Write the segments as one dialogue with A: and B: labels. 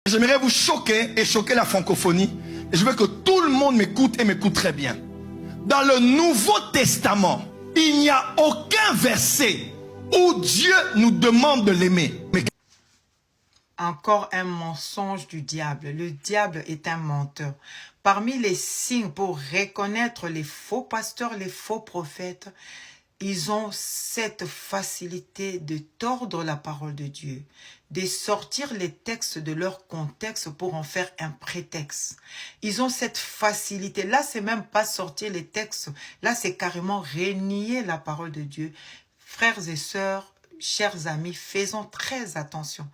A: J'aimerais vous choquer et choquer la francophonie. Et je veux que tout le monde m'écoute et m'écoute très bien. Dans le Nouveau Testament, il n'y a aucun verset où Dieu nous demande de l'aimer. Mais...
B: Encore un mensonge du diable. Le diable est un menteur. Parmi les signes pour reconnaître les faux pasteurs, les faux prophètes, ils ont cette facilité de tordre la parole de Dieu, de sortir les textes de leur contexte pour en faire un prétexte. Ils ont cette facilité. Là, c'est même pas sortir les textes. Là, c'est carrément renier la parole de Dieu. Frères et sœurs, chers amis, faisons très attention.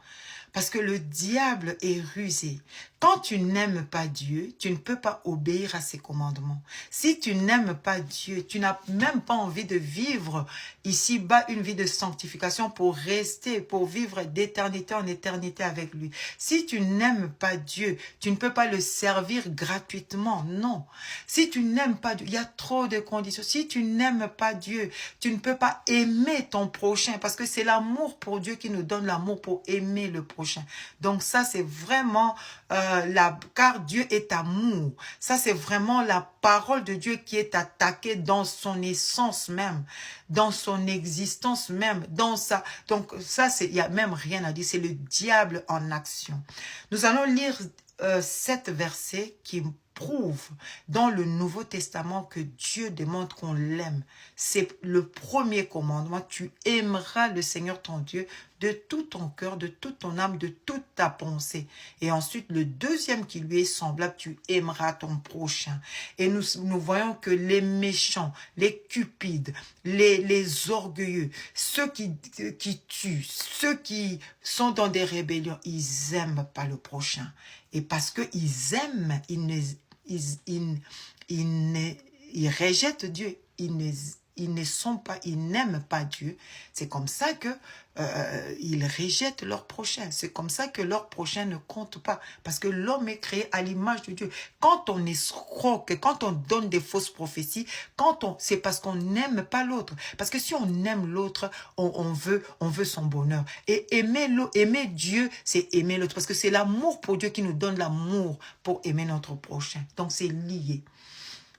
B: Parce que le diable est rusé. Quand tu n'aimes pas Dieu, tu ne peux pas obéir à ses commandements. Si tu n'aimes pas Dieu, tu n'as même pas envie de vivre ici-bas une vie de sanctification pour rester, pour vivre d'éternité en éternité avec lui. Si tu n'aimes pas Dieu, tu ne peux pas le servir gratuitement. Non. Si tu n'aimes pas Dieu, il y a trop de conditions. Si tu n'aimes pas Dieu, tu ne peux pas aimer ton prochain parce que c'est l'amour pour Dieu qui nous donne l'amour pour aimer le prochain. Donc ça, c'est vraiment... car Dieu est amour. Ça, c'est vraiment la parole de Dieu qui est attaquée dans son essence même, dans son existence même, dans sa... Donc ça, il n'y a même rien à dire. C'est le diable en action. Nous allons lire 7 versets qui prouve dans le Nouveau Testament que Dieu demande qu'on l'aime. C'est le premier commandement. Tu aimeras le Seigneur ton Dieu de tout ton cœur, de toute ton âme, de toute ta pensée. Et ensuite, le deuxième qui lui est semblable, tu aimeras ton prochain. Et nous voyons que les méchants, les cupides, les orgueilleux, ceux qui tuent, ceux qui sont dans des rébellions, ils n'aiment pas le prochain. Et parce qu'ils aiment, ils rejettent Dieu. Ils n'aiment pas Dieu. C'est comme ça que ils rejettent leur prochain. C'est comme ça que leur prochain ne compte pas. Parce que l'homme est créé à l'image de Dieu. Quand on escroque, quand on donne des fausses prophéties, c'est parce qu'on n'aime pas l'autre. Parce que si on aime l'autre, on veut son bonheur. Et aimer Dieu, c'est aimer l'autre. Parce que c'est l'amour pour Dieu qui nous donne l'amour pour aimer notre prochain. Donc c'est lié.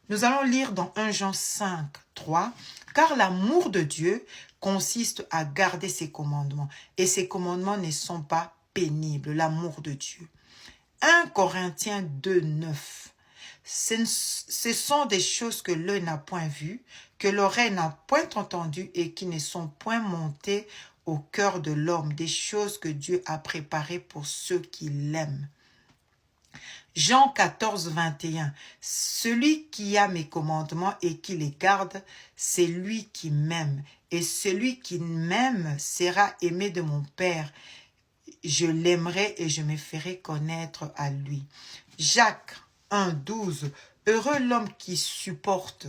B: Nous allons lire dans 1 Jean 5, 3. « Car l'amour de Dieu consiste à garder ses commandements. Et ses commandements ne sont pas pénibles. » L'amour de Dieu. 1 Corinthiens 2, 9. « Ce sont des choses que l'œil n'a point vues, que l'oreille n'a point entendues et qui ne sont point montées au cœur de l'homme. Des choses que Dieu a préparées pour ceux qui l'aiment. » Jean 14, 21. « Celui qui a mes commandements et qui les garde, c'est lui qui m'aime. Et celui qui m'aime sera aimé de mon Père. Je l'aimerai et je me ferai connaître à lui. » Jacques 1, 12. « Heureux l'homme qui supporte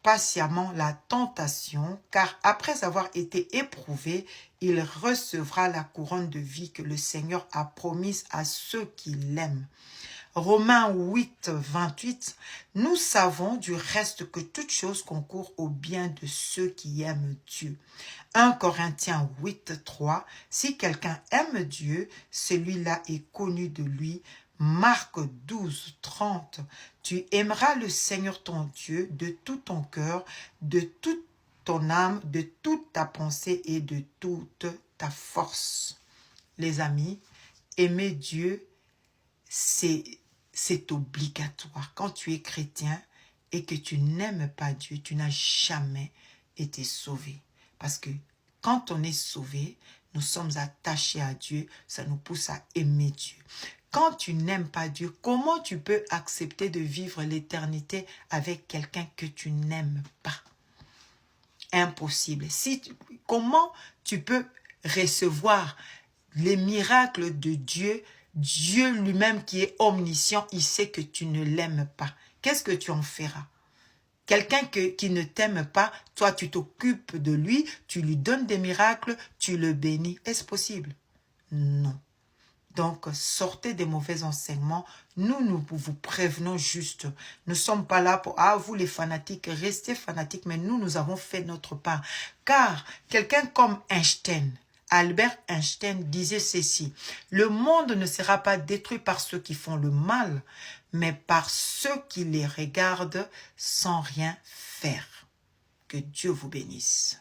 B: patiemment la tentation, car après avoir été éprouvé, il recevra la couronne de vie que le Seigneur a promise à ceux qui l'aiment. » Romains 8, 28, « Nous savons du reste que toute chose concourt au bien de ceux qui aiment Dieu. » 1 Corinthiens 8, 3, « Si quelqu'un aime Dieu, celui-là est connu de lui. » Marc 12, 30, « Tu aimeras le Seigneur ton Dieu de tout ton cœur, de toute ton âme, de toute ta pensée et de toute ta force. » Les amis, aimer Dieu, c'est obligatoire. Quand tu es chrétien et que tu n'aimes pas Dieu, tu n'as jamais été sauvé. Parce que quand on est sauvé, nous sommes attachés à Dieu, ça nous pousse à aimer Dieu. Quand tu n'aimes pas Dieu, comment tu peux accepter de vivre l'éternité avec quelqu'un que tu n'aimes pas? Impossible. Comment tu peux recevoir les miracles de Dieu? Dieu lui-même qui est omniscient, il sait que tu ne l'aimes pas. Qu'est-ce que tu en feras? Quelqu'un qui ne t'aime pas, toi tu t'occupes de lui, tu lui donnes des miracles, tu le bénis. Est-ce possible? Non. Donc, sortez des mauvais enseignements. Nous vous prévenons juste. Nous ne sommes pas là pour... Ah, vous les fanatiques, restez fanatiques, mais nous avons fait notre part. Car quelqu'un comme Einstein Albert Einstein disait ceci: le monde ne sera pas détruit par ceux qui font le mal, mais par ceux qui les regardent sans rien faire. Que Dieu vous bénisse.